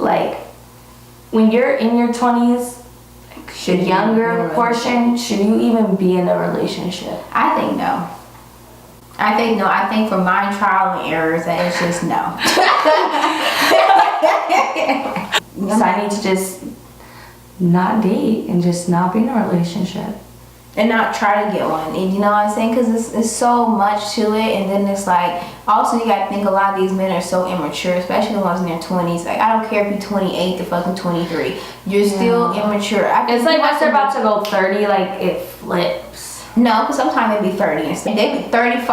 Like, when you're in your 20s, the younger portion, should you even be in a relationship? I think no. I think no. I think for my trial and errors, that it's just no. So I need to just not date and just not be in a relationship. And not try to get one. And you know what I'm saying? Because it's so much to it. And then it's like, also you got to think a lot of these men are so immature, especially the ones in their 20s. Like, I don't care if you're 28 to fucking 23. You're still immature. It's like once they're about to go 30, like, it flips. No, because sometimes they be 30 and they be 35.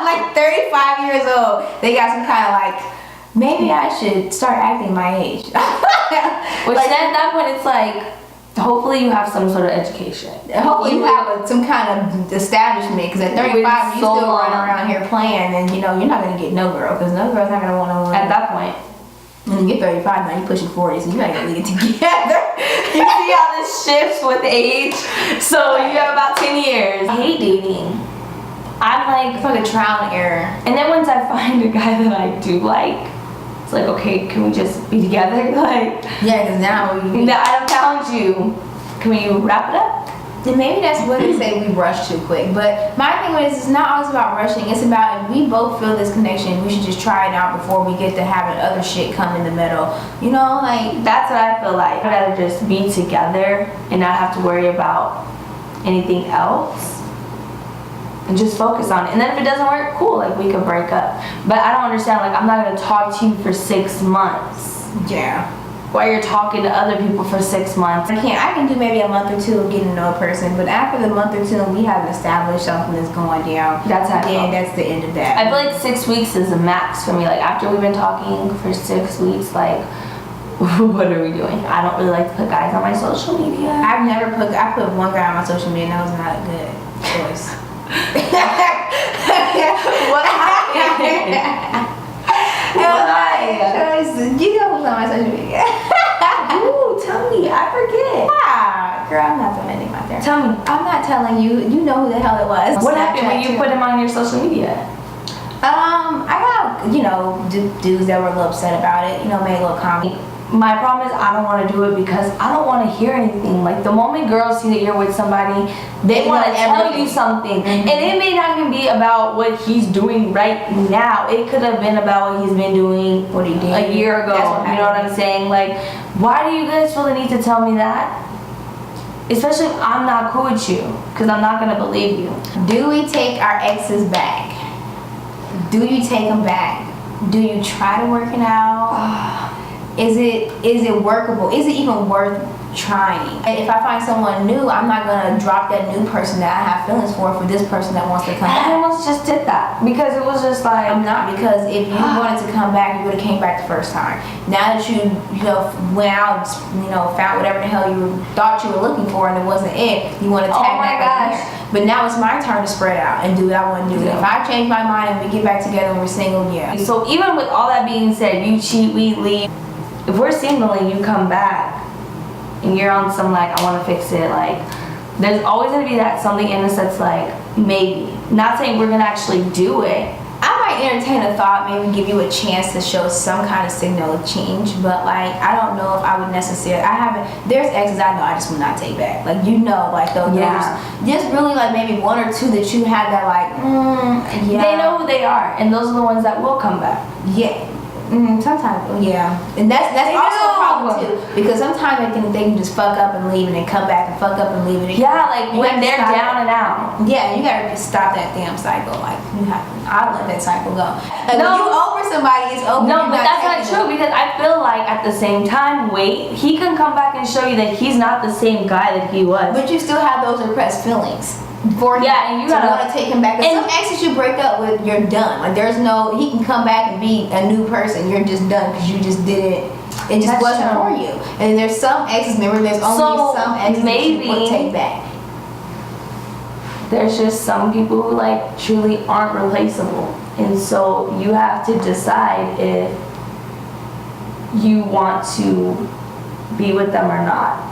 Like 35 years old. They got some kind of like, maybe I should start acting my age. Which like, then at that point it's like, hopefully you have some sort of education. Hopefully you have some kind of establishment, because at 35 you still running around here playing, and you know you're not going to get no girl, because no girl's not going to want no one. At that point. When you get 35 now, you're pushing 40, so you gotta get it together. You see how this shifts with age? So you have about 10 years. I hate dating. I'm like, it's like a trial and error. And then once I find a guy that I do like, it's like, okay, can we just be together? Like, yeah, because now I found you. Can we wrap it up? And maybe that's what they say, we rush too quick. But my thing is, it's not always about rushing. It's about, if we both feel this connection, we should just try it out before we get to having other shit come in the middle. You know, like, that's what I feel like. I'd rather just be together and not have to worry about anything else and just focus on it. And then if it doesn't work, cool, like, we could break up. But I don't understand, like, I'm not gonna talk to you for 6 months. Yeah. While you're talking to other people for 6 months. I can do maybe a month or two of getting to know a person, but after the month or two we haven't established something that's going down, that's the end of that. I feel like 6 weeks is the max for me. Like, after we've been talking for 6 weeks, like, what are we doing? I don't really like to put guys on my social media. I put one guy on my social media, and that was not a good choice. What happened? You know who's on my social media. Ooh, tell me. I forget. Girl, I'm not throwing anything out there. Tell me. I'm not telling you. You know who the hell it was. What happened when you put him on your social media? I got, you know, dudes that were a little upset about it. You know, made a little comment. My problem is I don't want to do it because I don't want to hear anything. Like, the moment girls see that you're with somebody, they want to tell you something. And it may not even be about what he's doing right now. It could have been about what he's been doing a year ago. You know what I'm saying? Like, why do you guys feel the need to tell me that? Especially if I'm not cool with you, because I'm not going to believe you. Do we take our exes back? Do you take them back? Do you try to work it out? Is it workable? Is it even worth trying? And if I find someone new, I'm not gonna drop that new person that I have feelings for this person that wants to come back. I almost just did that because it was just like, I'm not, because if you wanted to come back, you would have came back the first time. Now that you know went out, you know, found whatever the hell you thought you were looking for and it wasn't it, you want to tag back up here. But now it's my turn to spread out and do what I want to do. If I change my mind and we get back together and we're single, yeah. So even with all that being said, you cheat, we leave. If we're single and you come back and you're on some, like, I want to fix it, like, there's always going to be that something in us that's like, maybe. Not saying we're going to actually do it. I might entertain a thought, maybe give you a chance to show some kind of signal of change, but, like, I don't know if I would necessarily, there's exes I know I just would not take back. Like, you know, like, though, there's really, like, maybe one or two that you had that, like, yeah. They know who they are, and those are the ones that will come back. Yeah. Sometimes, yeah, and that's also a problem too, because sometimes they can just fuck up and leave and then come back and fuck up and leave and yeah, like when they're down and out. Yeah, you gotta just stop that damn cycle. Like, I'll let that cycle go. Like, no, when you over somebody, it's over. No, but that's not true, because I feel like at the same time, he can come back and show you that he's not the same guy that he was. But you still have those repressed feelings. And you gotta want to take him back. And some exes you break up with, you're done. Like, there's no, he can come back and be a new person. You're just done because you just didn't. It just wasn't for you. And there's some exes. Remember, there's only some exes that you would take back. There's just some people who, like, truly aren't replaceable, and so you have to decide if you want to be with them or not.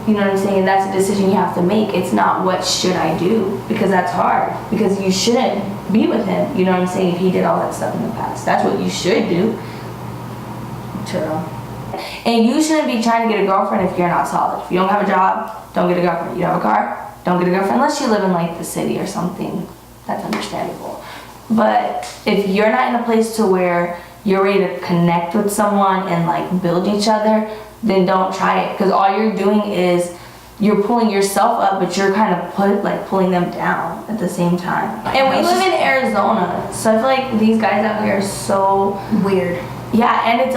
You know what I'm saying? And that's a decision you have to make. It's not what should I do, because that's hard. Because you shouldn't be with him. You know what I'm saying? If he did all that stuff in the past, that's what you should do. True. And you shouldn't be trying to get a girlfriend if you're not solid. If you don't have a job, don't get a girlfriend. You don't have a car, don't get a girlfriend. Unless you live in like the city or something, that's understandable. But if you're not in a place to where you're ready to connect with someone and like build each other, then don't try it. Because all you're doing is you're pulling yourself up, but you're kind of pulling them down at the same time. And we live in Arizona, so I feel like these guys out here are so weird. Yeah, and it's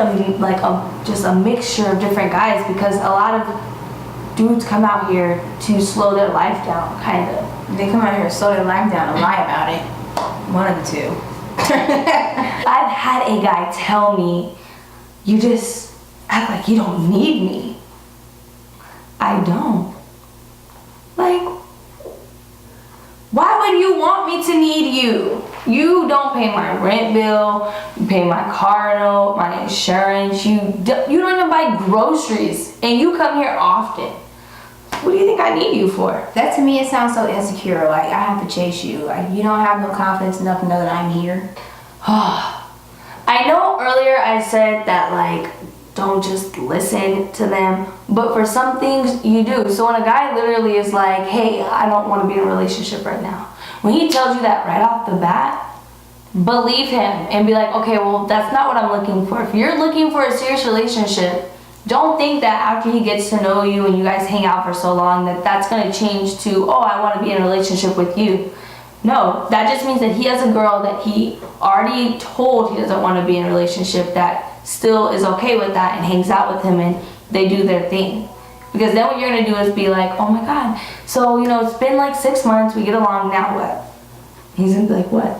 just a mixture of different guys, because a lot of dudes come out here to slow their life down, kind of. They come out here to slow their life down and lie about it. One of the two. I've had a guy tell me, you just act like you don't need me. I don't. Like, why would you want me to need you? You don't pay my rent bill, you pay my car note, my insurance, you don't even buy groceries, and you come here often. What do you think I need you for? That to me, it sounds so insecure. Like, I have to chase you. Like, you don't have no confidence enough to know that I'm here. I know earlier I said that, like, don't just listen to them, but for some things you do. So when a guy literally is like, hey, I don't want to be in a relationship right now, when he tells you that right off the bat, believe him and be like, okay, well, that's not what I'm looking for. If you're looking for a serious relationship, don't think that after he gets to know you and you guys hang out for so long that that's going to change to, oh, I want to be in a relationship with you. No, that just means that he has a girl that he already told he doesn't want to be in a relationship that still is okay with that and hangs out with him and they do their thing. Because then what you're going to do is be like, oh my God, so, you know, it's been like 6 months, we get along, now what? He's going to be like, what?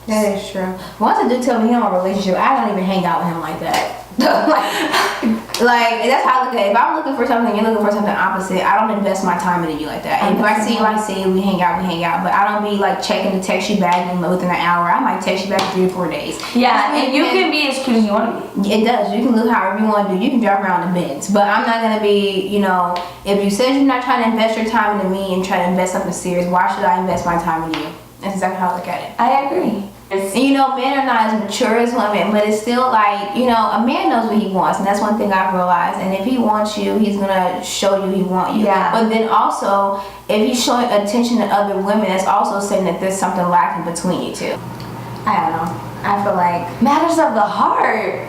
That is true. Once a dude tell me he don't want a relationship, I don't even hang out with him like that. like that's how I look at it. If I'm looking for something, you're looking for something opposite, I don't invest my time into you like that. And if I see you, we hang out, but I don't be like checking to text you back and within an hour. I might text you back 3 or 4 days. Yeah, and you can be as cute as you want to be. It does. You can look however you want to do. You can drive around the Benz, but I'm not gonna be, you know, if you said you're not trying to invest your time into me and try to invest something serious, why should I invest my time in you? That's exactly how I look at it. I agree. And you know, men are not as mature as women, but it's still like, you know, a man knows what he wants, and that's one thing I've realized. And if he wants you, he's gonna show you he wants you. Yeah. But then also, if he's showing attention to other women, that's also saying that there's something lacking between you two. I don't know. I feel like Matters of the heart.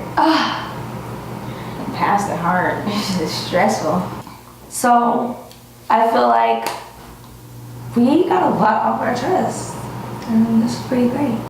past the heart. It's just stressful. So, I feel like we got a lot off our chest, and this is pretty great.